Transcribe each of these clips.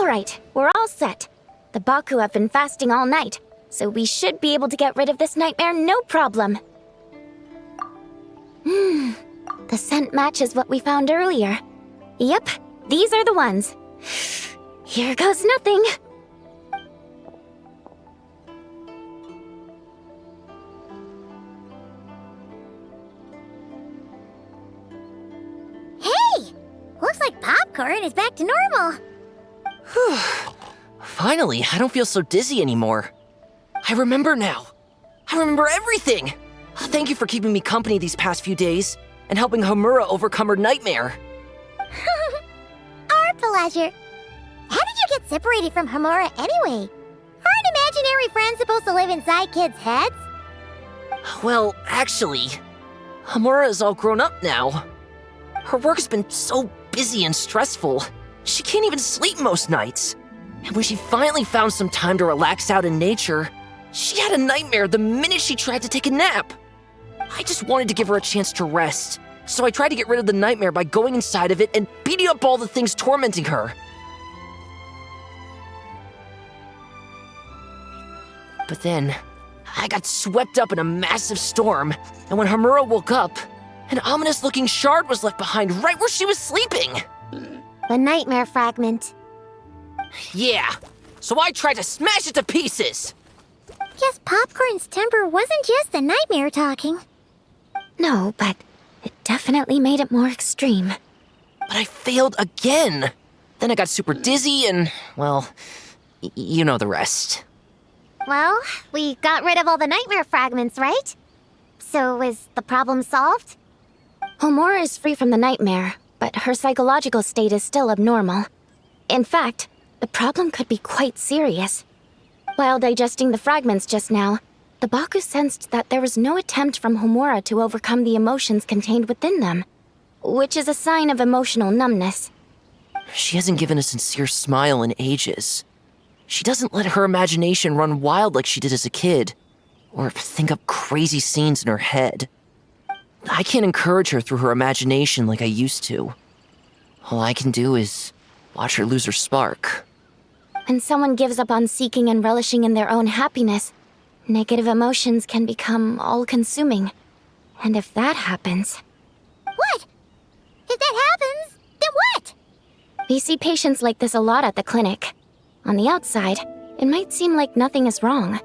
Alright, we're all set. The Baku have been fasting all night, so we should be able to get rid of this nightmare no problem. The scent matches what we found earlier. Yep, these are the ones. Here goes nothing. Hey! Looks like popcorn is back to normal. Whew. Finally, I don't feel so dizzy anymore. I remember now. I remember everything. Thank you for keeping me company these past few days and helping Homura overcome her nightmare. Our pleasure. How did you get separated from Homura anyway? Aren't imaginary friends supposed to live inside kids' heads? Well, actually, Homura is all grown up now. Her work's been so busy and stressful, she can't even sleep most nights. And when she finally found some time to relax out in nature, she had a nightmare the minute she tried to take a nap. I just wanted to give her a chance to rest, so I tried to get rid of the nightmare by going inside of it and beating up all the things tormenting her. But then, I got swept up in a massive storm, and when Homura woke up, an ominous-looking shard was left behind right where she was sleeping. The nightmare fragment. Yeah, so I tried to smash it to pieces. Guess Popcorn's temper wasn't just the nightmare talking. No, but it definitely made it more extreme. But I failed again. Then I got super dizzy and, well, you know the rest. Well, we got rid of all the nightmare fragments, right? So is the problem solved? Homura is free from the nightmare, but her psychological state is still abnormal. In fact, the problem could be quite serious. While digesting the fragments just now, the Baku sensed that there was no attempt from Homura to overcome the emotions contained within them, which is a sign of emotional numbness. She hasn't given a sincere smile in ages. She doesn't let her imagination run wild like she did as a kid, or think up crazy scenes in her head. I can't encourage her through her imagination like I used to. All I can do is watch her lose her spark. When someone gives up on seeking and relishing in their own happiness, negative emotions can become all-consuming. And if that happens... What? If that happens, then what? We see patients like this a lot at the clinic. On the outside, it might seem like nothing is wrong.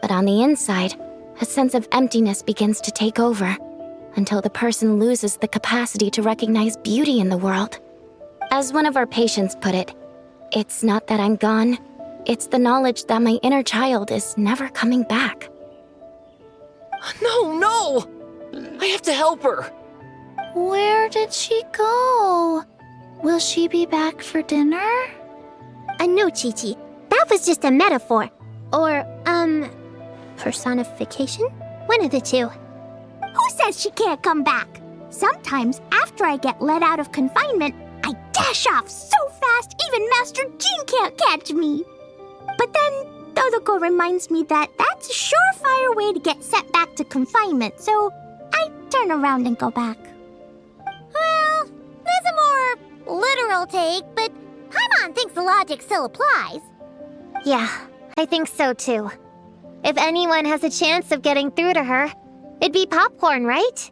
But on the inside, a sense of emptiness begins to take over, until the person loses the capacity to recognize beauty in the world. As one of our patients put it, it's not that I'm gone, it's the knowledge that my inner child is never coming back. No! I have to help her! Where did she go? Will she be back for dinner? No, Chi-Chi. That was just a metaphor. Or, personification? One of the two. Who says she can't come back? Sometimes, after I get let out of confinement, I dash off so fast even Master Jean can't catch me. But then, Todoko reminds me that that's a surefire way to get sent back to confinement, so I turn around and go back. Well, that's a more literal take, but Paimon thinks the logic still applies. Yeah, I think so too. If anyone has a chance of getting through to her, it'd be Popcorn, right?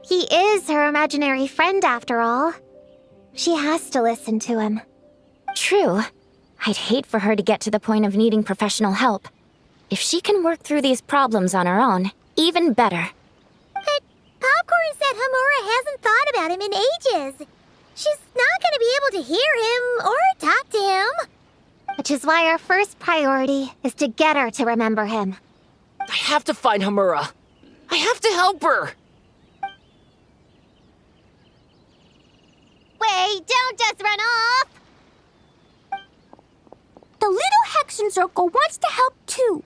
He is her imaginary friend after all. She has to listen to him. True. I'd hate for her to get to the point of needing professional help. If she can work through these problems on her own, even better. But Popcorn said Homura hasn't thought about him in ages. She's not going to be able to hear him or talk to him. Which is why our first priority is to get her to remember him. I have to find Homura. I have to help her. Wait, don't just run off! The little Hexen Circle wants to help too.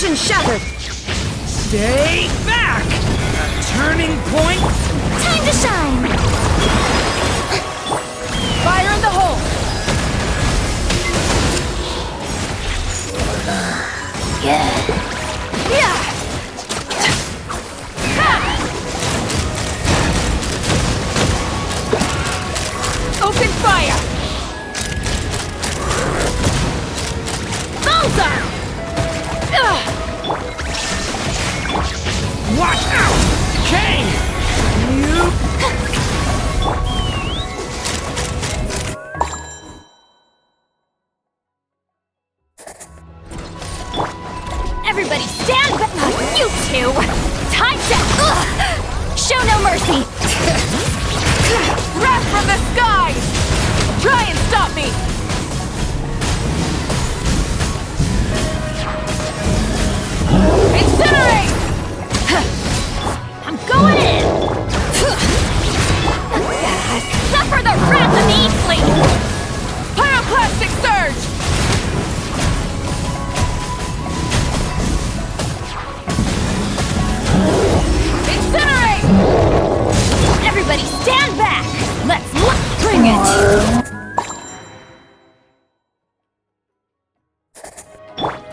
Illusion shattered! Stay back! A turning point? Time to shine! Fire in the hole! Yeah! Open fire! Bullseye! Watch out! Kane! You... Everybody stand back! You two! Time to... Show no mercy! Wrath from the skies! Try and stop me! Incinerate! I'm going in! Suffer the wrath of the Eastling! Pyroclastic surge! Incinerate! Everybody stand back! Let's bring it!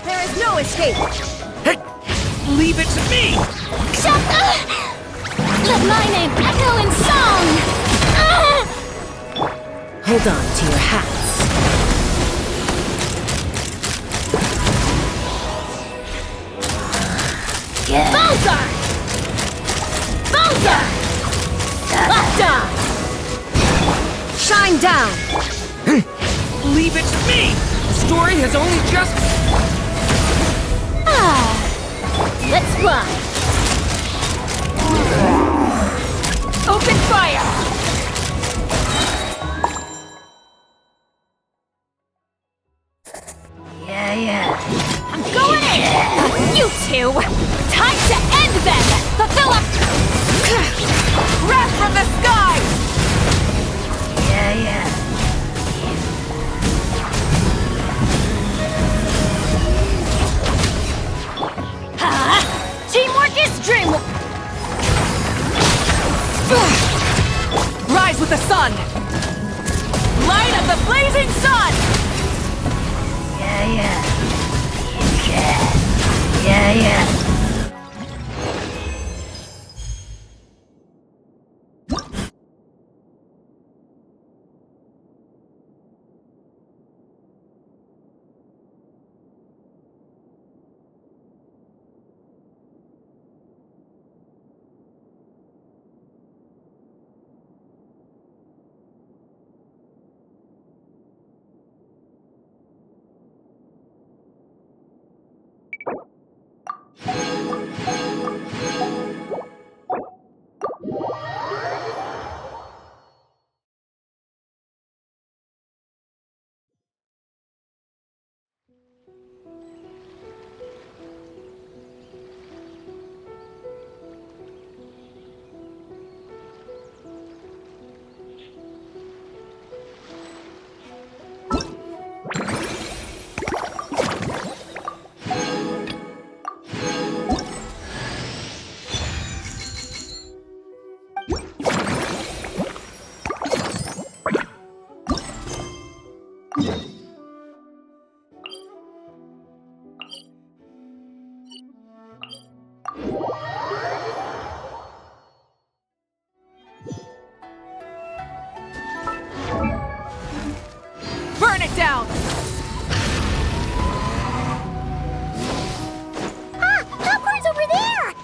There is no escape! Hey! Leave it to me! Shut up! Let my name echo in song! Hold on to your hats. Bullseye! Bullseye! Locked on! Shine down! Leave it to me! The story has only just... Let's fly! Open fire! I'm going in! You two! Time to end them! Fulfill a... Wrath from the skies! Teamwork is dreamwork! Rise with the sun! Light of the blazing sun! Burn it down! Popcorn's over there!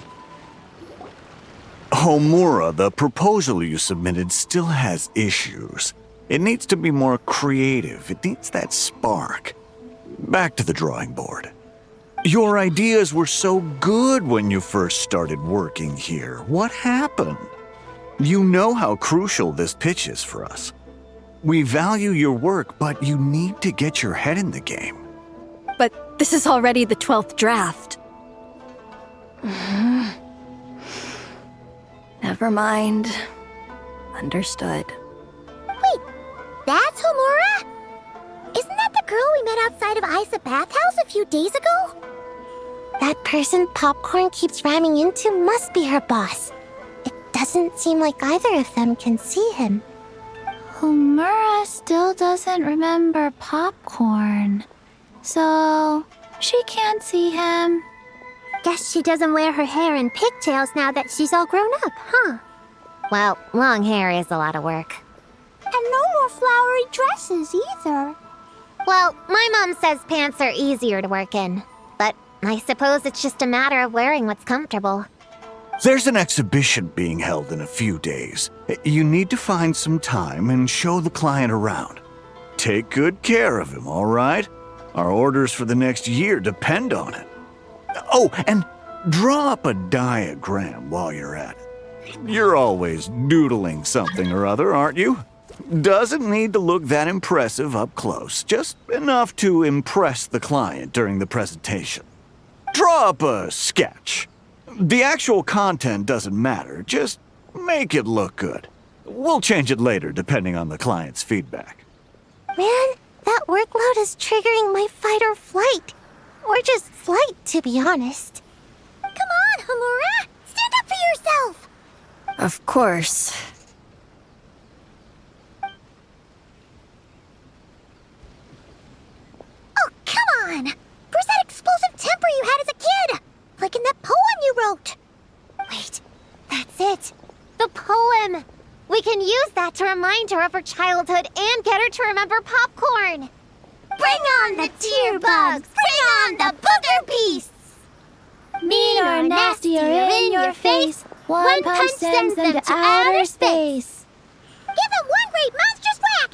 Homura, the proposal you submitted still has issues. It needs to be more creative. It needs that spark. Back to the drawing board. Your ideas were so good when you first started working here. What happened? You know how crucial this pitch is for us. We value your work, but you need to get your head in the game. But this is already the 12th draft. Never mind. Understood. Wait, that's Homura? Isn't that the girl we met outside of Isa Bathhouse a few days ago? That That person Popcorn keeps ramming into must be her boss. It doesn't seem like either of them can see him. Homura still doesn't remember Popcorn. So, she can't see him. Guess she doesn't wear her hair in pigtails now that she's all grown up, huh? Well, long hair is a lot of work. And no more flowery dresses either. Well, my mom says pants are easier to work in. But I suppose it's just a matter of wearing what's comfortable. There's an exhibition being held in a few days. You need to find some time and show the client around. Take good care of him, all right? Our orders for the next year depend on it. Oh, and draw up a diagram while you're at it. You're always doodling something or other, aren't you? Doesn't need to look that impressive up close, just enough to impress the client during the presentation. Draw up a sketch. The actual content doesn't matter, just make it look good. We'll change it later depending on the client's feedback. Man, that workload is triggering my fight or flight. Or just flight, to be honest. Come on, Homura! Stand up for yourself! Of course. Oh, come on! Where's that explosive temper you had as a kid? Like in that poem you wrote. Wait, that's it. The poem. We can use that to remind her of her childhood and get her to remember Popcorn. Bring on the tear bugs! Bring on the booger beasts! Mean or nasty or in your face, one punch sends them to outer space. Give them one great monstrous whack!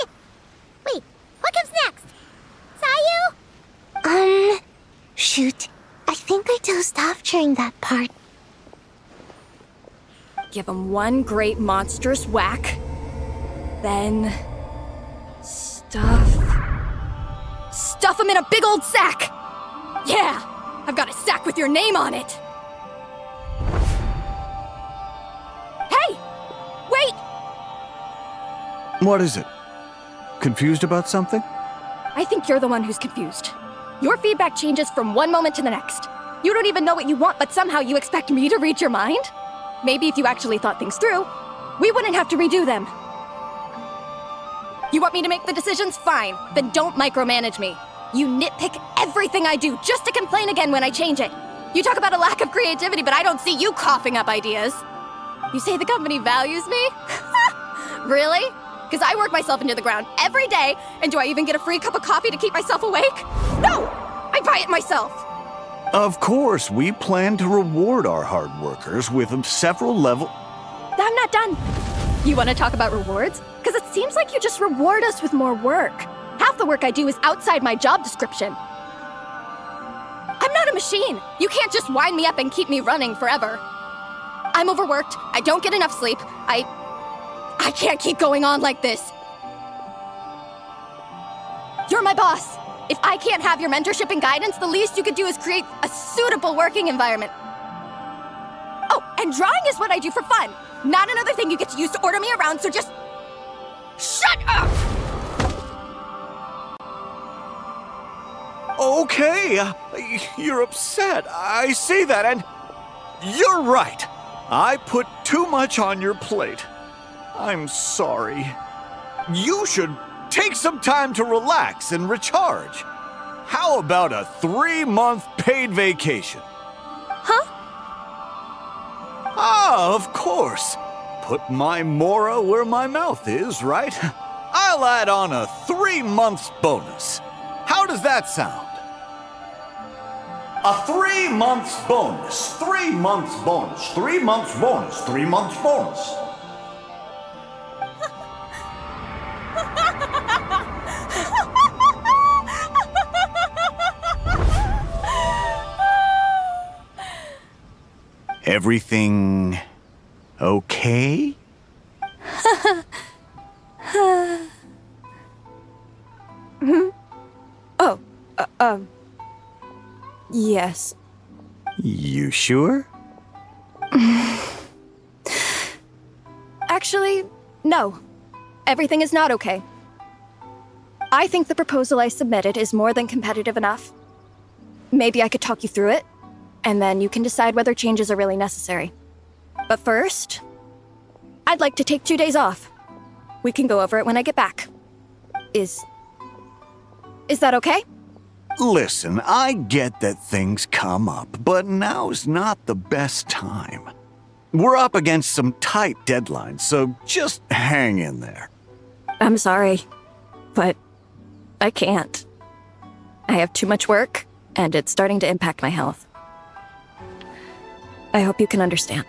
Wait, what comes next? Sayu? Shoot. I think I dozed off during that part. Give him one great monstrous whack. Then... Stuff him in a big old sack! Yeah! I've got a sack with your name on it! Hey! Wait! What is it? Confused about something? I think you're the one who's confused. Your feedback changes from one moment to the next. You don't even know what you want, but somehow you expect me to read your mind? Maybe if you actually thought things through, we wouldn't have to redo them. You want me to make the decisions? Fine. Then don't micromanage me. You nitpick everything I do just to complain again when I change it. You talk about a lack of creativity, but I don't see you coughing up ideas. You say the company values me? Really? Because I work myself into the ground every day, and do I even get a free cup of coffee to keep myself awake? No! I buy it myself! Of course, we plan to reward our hard workers with several level... I'm not done. You want to talk about rewards? Because it seems like you just reward us with more work. Half the work I do is outside my job description. I'm not a machine. You can't just wind me up and keep me running forever. I'm overworked. I don't get enough sleep. I can't keep going on like this. You're my boss. If I can't have your mentorship and guidance, the least you could do is create a suitable working environment. Oh, and drawing is what I do for fun. Not another thing you get to use to order me around, so just... shut up! Okay, you're upset. I see that, and you're right. I put too much on your plate. I'm sorry. You should take some time to relax and recharge. How about a 3-month paid vacation? Huh? Ah, of course. Put my Mora where my mouth is, right? I'll add on a 3-month bonus. How does that sound? A 3-month bonus, 3 months bonus, 3 months bonus, 3 months bonus. Everything okay? Oh, yes. You sure? Actually, no. Everything is not okay. I think the proposal I submitted is more than competitive enough. Maybe I could talk you through it. and then you can decide whether changes are really necessary. But first, I'd like to take 2 days off. We can go over it when I get back. Is that okay? Listen, I get that things come up, but now's not the best time. We're up against some tight deadlines, so just hang in there. I'm sorry, but I can't. I have too much work, and it's starting to impact my health. I hope you can understand.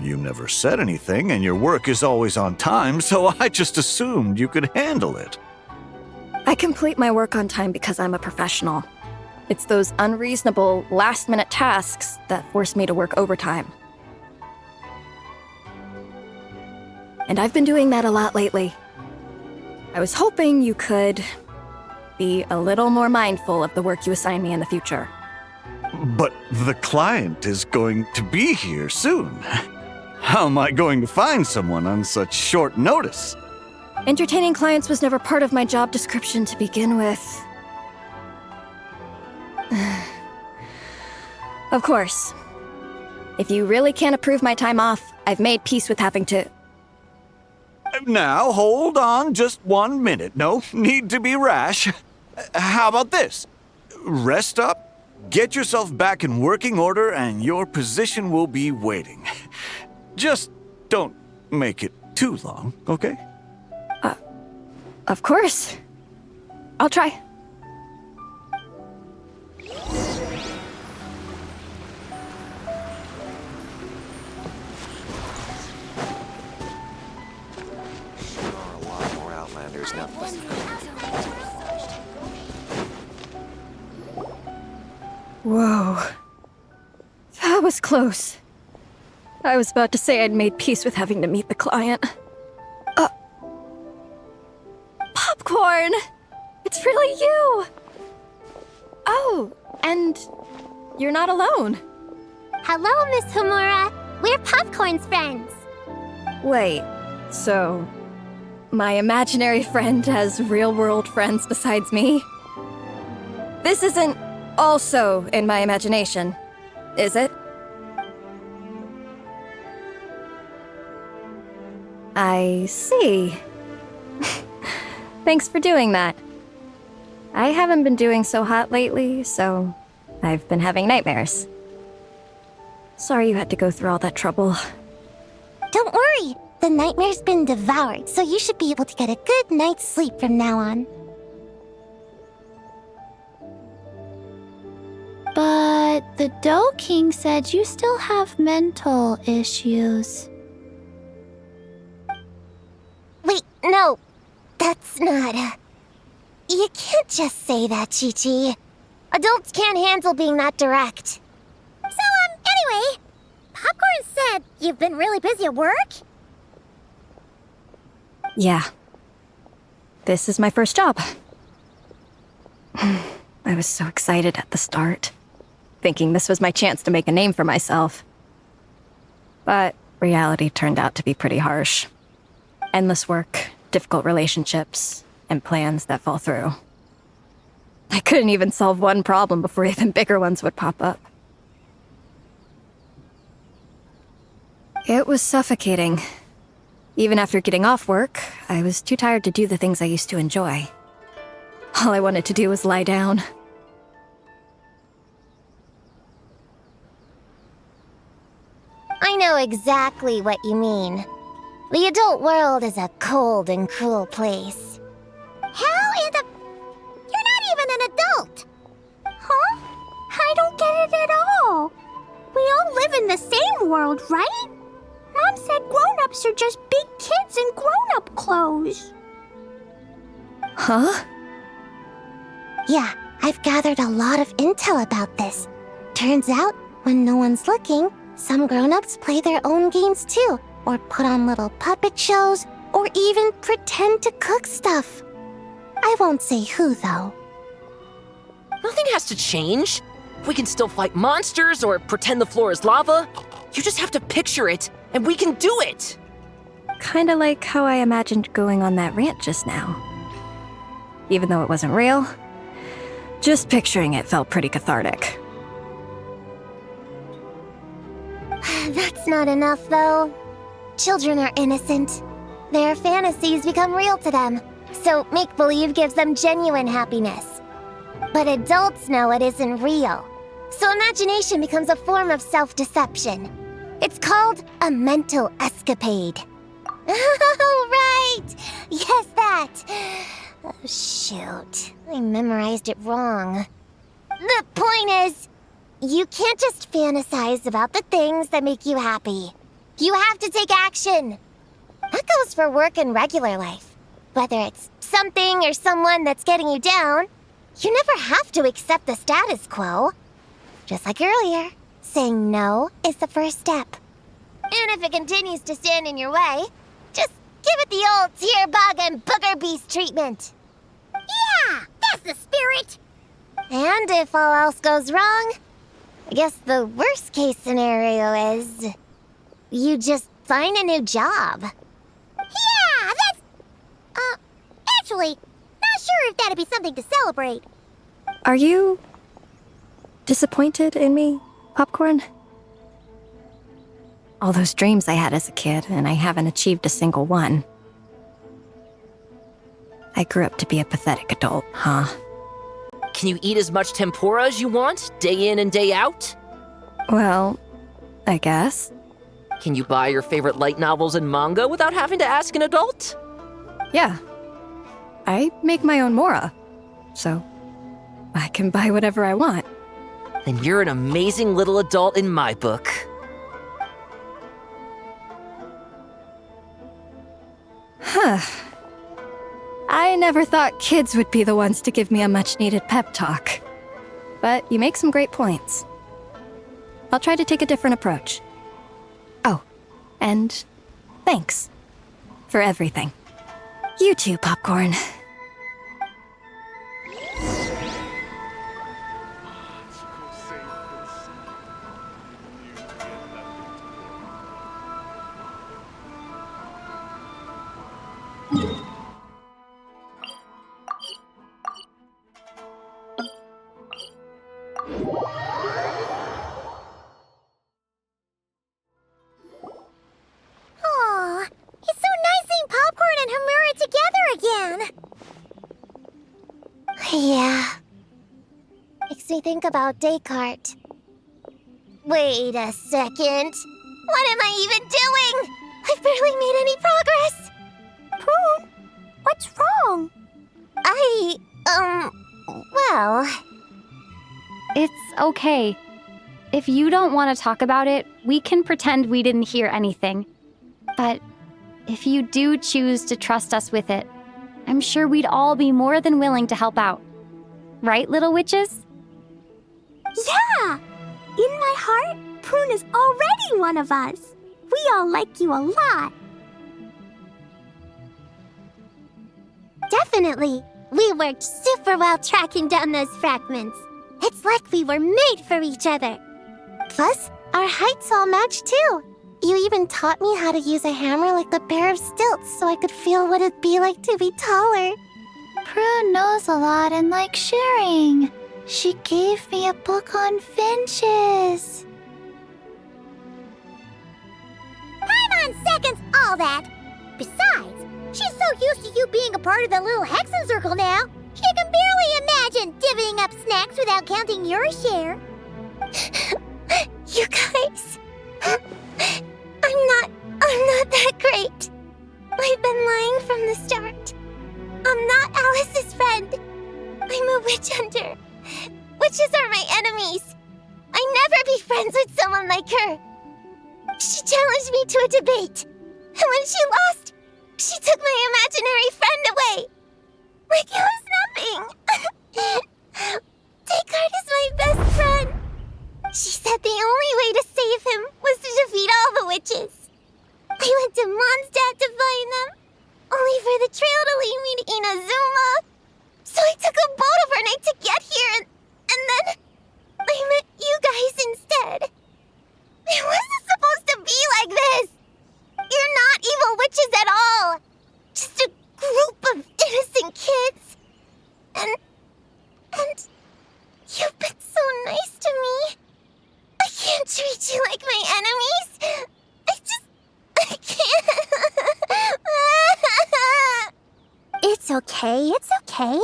You never said anything, and your work is always on time, so I just assumed you could handle it. I complete my work on time because I'm a professional. It's those unreasonable, last-minute tasks that force me to work overtime. And I've been doing that a lot lately. I was hoping you could be a little more mindful of the work you assign me in the future. But the client is going to be here soon. How am I going to find someone on such short notice? Entertaining clients was never part of my job description to begin with. Of course. If you really can't approve my time off, I've made peace with having to... Now, hold on just 1 minute. No need to be rash. How about this? Rest up, get yourself back in working order, and your position will be waiting. Just don't make it too long, okay? Of course. I'll try. Whoa. That was close. I was about to say I'd made peace with having to meet the client. Popcorn! It's really you! Oh, and you're not alone. Hello, Miss Homura. We're Popcorn's friends. Wait, so my imaginary friend has real-world friends besides me? This isn't also in my imagination, is it? I see. Thanks for doing that. I haven't been doing so hot lately, so I've been having nightmares. Sorry you had to go through all that trouble. Don't worry. The nightmare's been devoured, so you should be able to get a good night's sleep from now on. But the Dough King said you still have mental issues. Wait, no. That's not... You can't just say that, Chi-Chi. Adults can't handle being that direct. So, anyway, Popcorn said you've been really busy at work? Yeah. This is my first job. I was so excited at the start, thinking this was my chance to make a name for myself. But reality turned out to be pretty harsh. Endless work, difficult relationships, and plans that fall through. I couldn't even solve one problem before even bigger ones would pop up. It was suffocating. Even after getting off work, I was too tired to do the things I used to enjoy. All I wanted to do was lie down. I know exactly what you mean. The adult world is a cold and cruel place. How in the... You're not even an adult! Huh? I don't get it at all. We all live in the same world, right? Mom said grown-ups are just big kids in grown-up clothes. Huh? Yeah, I've gathered a lot of intel about this. Turns out, when no one's looking, some grown-ups play their own games too, or put on little puppet shows, or even pretend to cook stuff. I won't say who, though. Nothing has to change. We can still fight monsters or pretend the floor is lava. You just have to picture it, and we can do it! Kinda like how I imagined going on that rant just now. Even though it wasn't real, just picturing it felt pretty cathartic. That's not enough, though. Children are innocent. Their fantasies become real to them, so make-believe gives them genuine happiness. But adults know it isn't real, so imagination becomes a form of self-deception. It's called a mental escapade. Oh, right! Yes, that! Oh, shoot. I memorized it wrong. The point is, you can't just fantasize about the things that make you happy. You have to take action. That goes for work and regular life. Whether it's something or someone that's getting you down, you never have to accept the status quo. Just like earlier, saying no is the first step. And if it continues to stand in your way, just give it the old tear bug and booger beast treatment. Yeah, that's the spirit. And if all else goes wrong, I guess the worst case scenario is you just find a new job. Yeah, that's... actually, not sure if that'd be something to celebrate. Are you disappointed in me, Popcorn? All those dreams I had as a kid, and I haven't achieved a single one. I grew up to be a pathetic adult, huh? Can you eat as much tempura as you want, day in and day out? Well, I guess. Can you buy your favorite light novels and manga without having to ask an adult? Yeah. I make my own mora, so I can buy whatever I want. Then you're an amazing little adult in my book. Huh. I never thought kids would be the ones to give me a much-needed pep talk. But you make some great points. I'll try to take a different approach. Oh, and thanks for everything. You too, Popcorn. Aw, it's so nice seeing Popcorn and Hamura together again. Yeah. Makes me think about Descartes. Wait a second. What am I even doing? I've barely made any progress. Prune, what's wrong? Well... It's okay. If you don't want to talk about it, we can pretend we didn't hear anything. But if you do choose to trust us with it, I'm sure we'd all be more than willing to help out. Right, little witches? Yeah! In my heart, Prune is already one of us. We all like you a lot. Definitely. We worked super well tracking down those fragments. It's like we were made for each other. Plus, our heights all match too. You even taught me how to use a hammer like a pair of stilts so I could feel what it'd be like to be taller. Prune knows a lot and likes sharing. She gave me a book on finches. Time on seconds, all that. Besides, she's so used to you being a part of the little Hexen Circle now, she can barely imagine divvying up snacks without counting your share. You guys, I'm not that great. I've been lying from the start. I'm not Alice's friend. I'm a witch hunter. Witches are my enemies. I'd never be friends with someone like her. She challenged me to a debate, and when she lost, she took my imaginary friend away. Like it was nothing. Descartes is my best friend. She said the only way to save him was to defeat all the witches. I went to Mondstadt to find them, only for the trail to lead me to Inazuma. So I took a boat overnight to get here, and then I met you guys instead. It wasn't supposed to be like this. You're not evil witches at all. Just a group of innocent kids. And you've been so nice to me. I can't treat you like my enemies. okay, it's okay.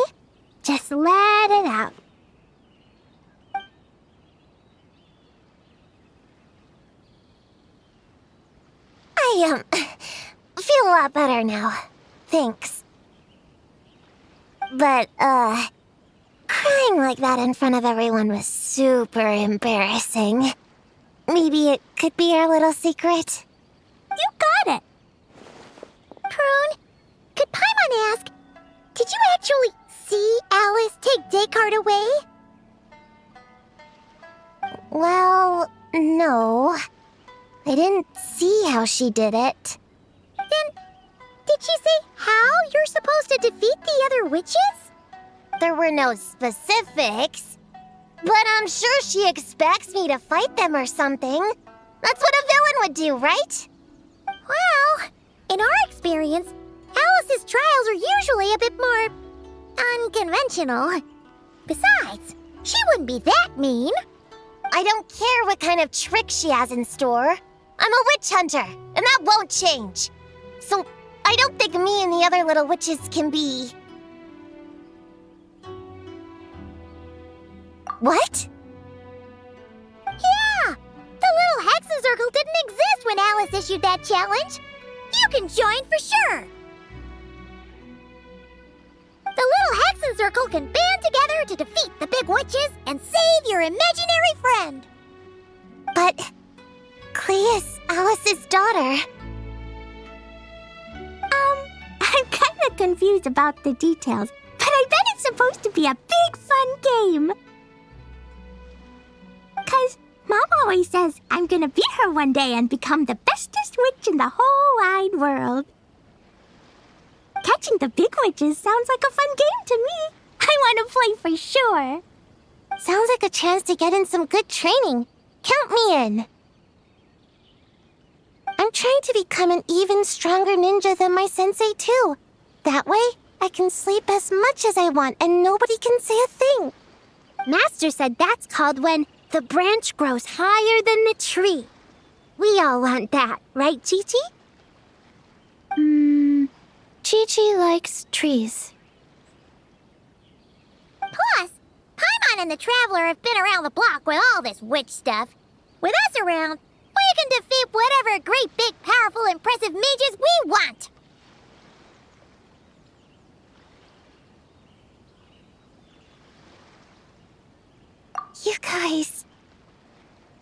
Just let it out. I, feel a lot better now. Thanks. But, crying like that in front of everyone was super embarrassing. Maybe it could be our little secret? You got it. Prune, could Paimon ask, did you actually see Alice take Descartes away? Well, no. I didn't see how she did it. Then, did she say how you're supposed to defeat the other witches? There were no specifics. But I'm sure she expects me to fight them or something. That's what a villain would do, right? Well, in our experience, Alice's trials are usually a bit more unconventional. Besides, she wouldn't be that mean. I don't care what kind of trick she has in store. I'm a witch hunter, and that won't change. So, I don't think me and the other little witches can be... What? Yeah! The little Hexen Circle didn't exist when Alice issued that challenge. You can join for sure. The little Hexen Circle can band together to defeat the big witches and save your imaginary friend. But... Clea's Alice's daughter. I'm kinda confused about the details, but I bet it's supposed to be a big fun game. 'Cause Mom always says I'm gonna beat her one day and become the bestest witch in the whole wide world. Catching the big witches sounds like a fun game to me. I want to play for sure. Sounds like a chance to get in some good training. Count me in. I'm trying to become an even stronger ninja than my sensei, too. That way, I can sleep as much as I want and nobody can say a thing. Master said that's called when the branch grows higher than the tree. We all want that, right, Chi-Chi? Chi-Chi likes trees. Plus, Paimon and the Traveler have been around the block with all this witch stuff. With us around, we can defeat whatever great, big, powerful, impressive mages we want. You guys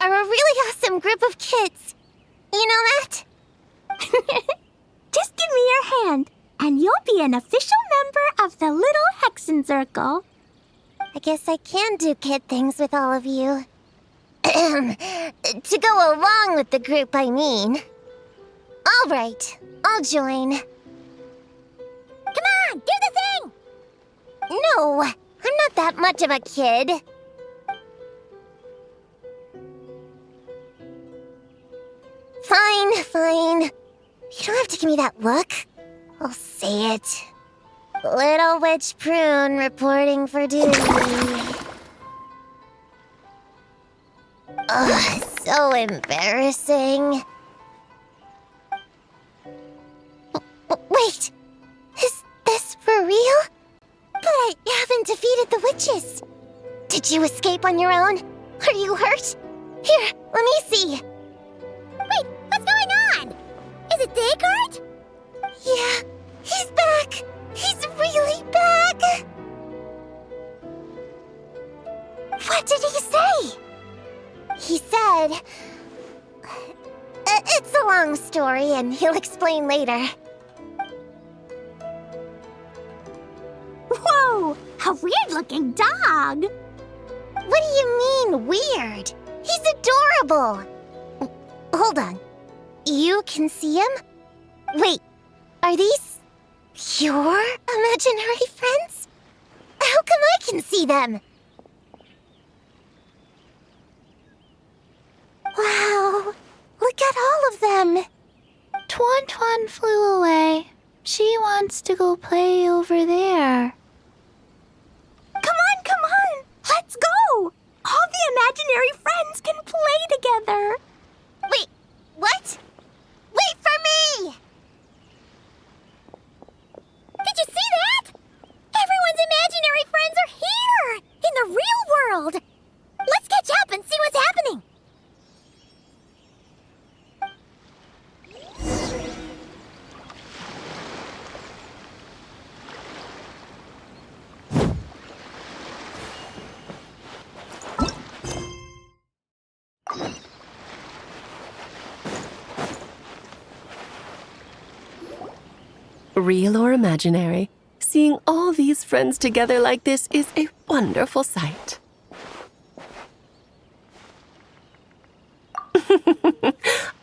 are a really awesome group of kids. You know that? Just give me your hand, and you'll be an official member of the Little Hexen Circle. I guess I can do kid things with all of you. To go along with the group, I mean. All right, I'll join. Come on, do the thing! No, I'm not that much of a kid. Fine. You don't have to give me that look. I'll say it. Little Witch Prune reporting for duty. Ugh, so embarrassing. Wait, is this for real? But I haven't defeated the witches. Did you escape on your own? Are you hurt? Here, let me see. Wait, what's going on? Is it Descartes? Yeah, he's back. He's really back. What did he say? He said... it's a long story, and he'll explain later. Whoa, a weird-looking dog. What do you mean, weird? He's adorable. Hold on. You can see him? Wait, are these your imaginary friends? How come I can see them? Wow, look at all of them. Tuan flew away. She wants to go play over there. Come on, let's go. All the imaginary friends can play together. Wait, what? Wait for me! Did you see that? world. Let's catch up and see what's happening. Real or imaginary, seeing all these friends together like this is a wonderful sight.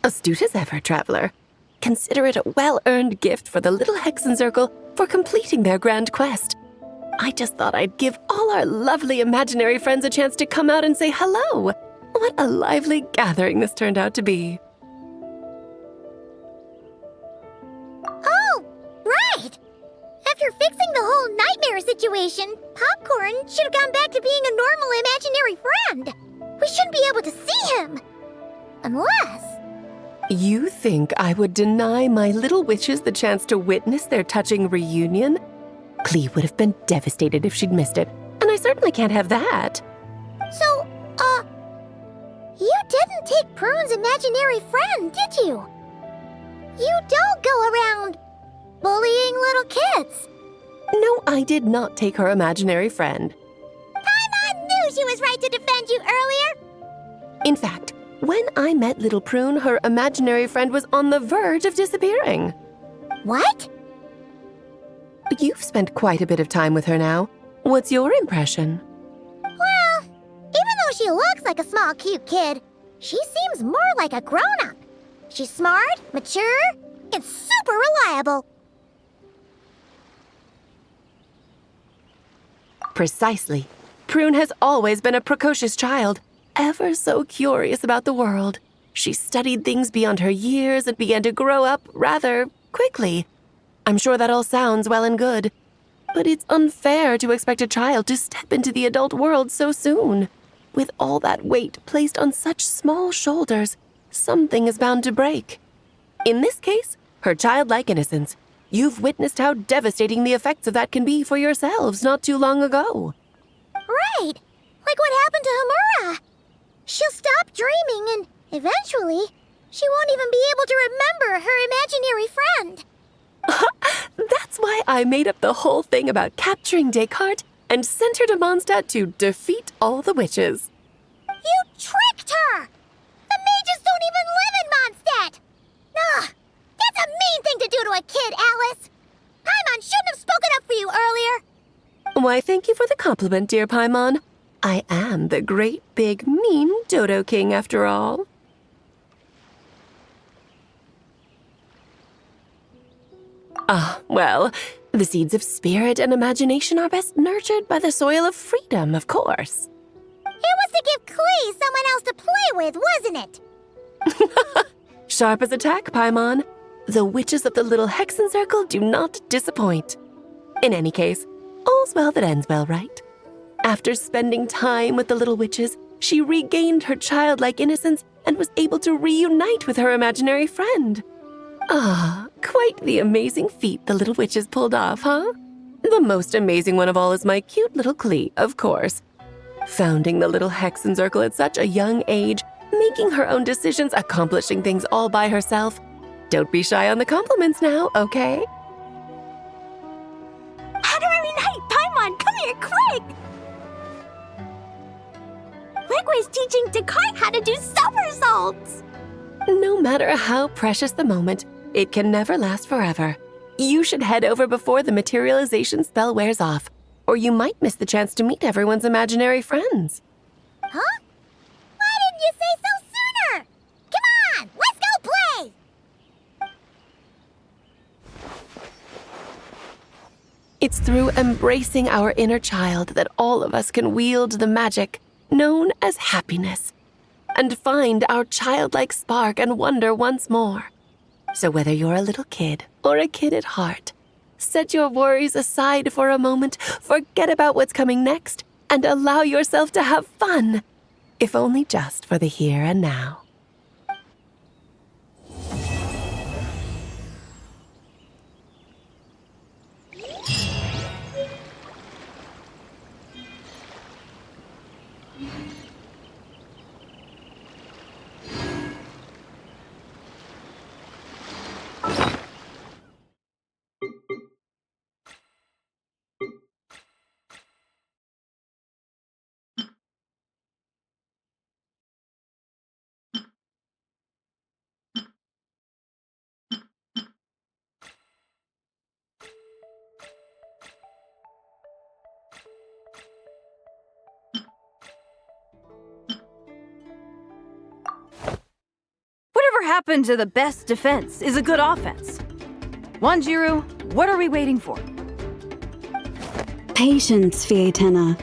Astute as ever, traveler. Consider it a well-earned gift for the little Hexen Circle for completing their grand quest. I just thought I'd give all our lovely imaginary friends a chance to come out and say hello. What a lively gathering this turned out to be. Oh, right! After fixing the whole nightmare situation, Popcorn should have gone back to being a normal imaginary friend. We shouldn't be able to see him. Unless... You think I would deny my little witches the chance to witness their touching reunion? Clee would have been devastated if she'd missed it, and I certainly can't have that. So, you didn't take Prune's imaginary friend, did you? You don't go around bullying little kids. No, I did not take her imaginary friend. Paimon knew she was right to defend you earlier. In fact, when I met little Prune, her imaginary friend was on the verge of disappearing. What? You've spent quite a bit of time with her now. What's your impression? Well, even though she looks like a small, cute kid, she seems more like a grown-up. She's smart, mature, and super reliable. Precisely. Prune has always been a precocious child, ever so curious about the world. She studied things beyond her years and began to grow up rather quickly. I'm sure that all sounds well and good, but it's unfair to expect a child to step into the adult world so soon. With all that weight placed on such small shoulders, something is bound to break. In this case, her childlike innocence. You've witnessed how devastating the effects of that can be for yourselves not too long ago. Right! Like what happened to Hamura. She'll stop dreaming and, eventually, she won't even be able to remember her imaginary friend. That's why I made up the whole thing about capturing Descartes and sent her to Mondstadt to defeat all the witches. You tricked her! The mages don't even live in Mondstadt! Ugh! That's a mean thing to do to a kid, Alice! Paimon shouldn't have spoken up for you earlier! Why, thank you for the compliment, dear Paimon. I am the great, big, mean Dodo King, after all. Well, the seeds of spirit and imagination are best nurtured by the soil of freedom, of course. It was to give Klee someone else to play with, wasn't it? Sharp as a tack, Paimon. The witches of the little Hexen Circle do not disappoint. In any case, all's well that ends well, right? After spending time with the little witches, she regained her childlike innocence and was able to reunite with her imaginary friend. Quite the amazing feat the little witches pulled off, huh? The most amazing one of all is my cute little Klee, of course. Founding the little Hexen Circle at such a young age, making her own decisions, accomplishing things all by herself. Don't be shy on the compliments now, okay? Honorary Knight, Paimon, come here quick! Liquid's teaching Descartes how to do somersaults! No matter how precious the moment, it can never last forever. You should head over before the materialization spell wears off, or you might miss the chance to meet everyone's imaginary friends. Huh? Why didn't you say so sooner? Come on, let's go play! It's through embracing our inner child that all of us can wield the magic known as happiness and find our childlike spark and wonder once more. So whether you're a little kid or a kid at heart, set your worries aside for a moment, forget about what's coming next, and allow yourself to have fun, if only just for the here and now. Whatever happened to the best defense is a good offense? Wanjiru, what are we waiting for? Patience, Fietena.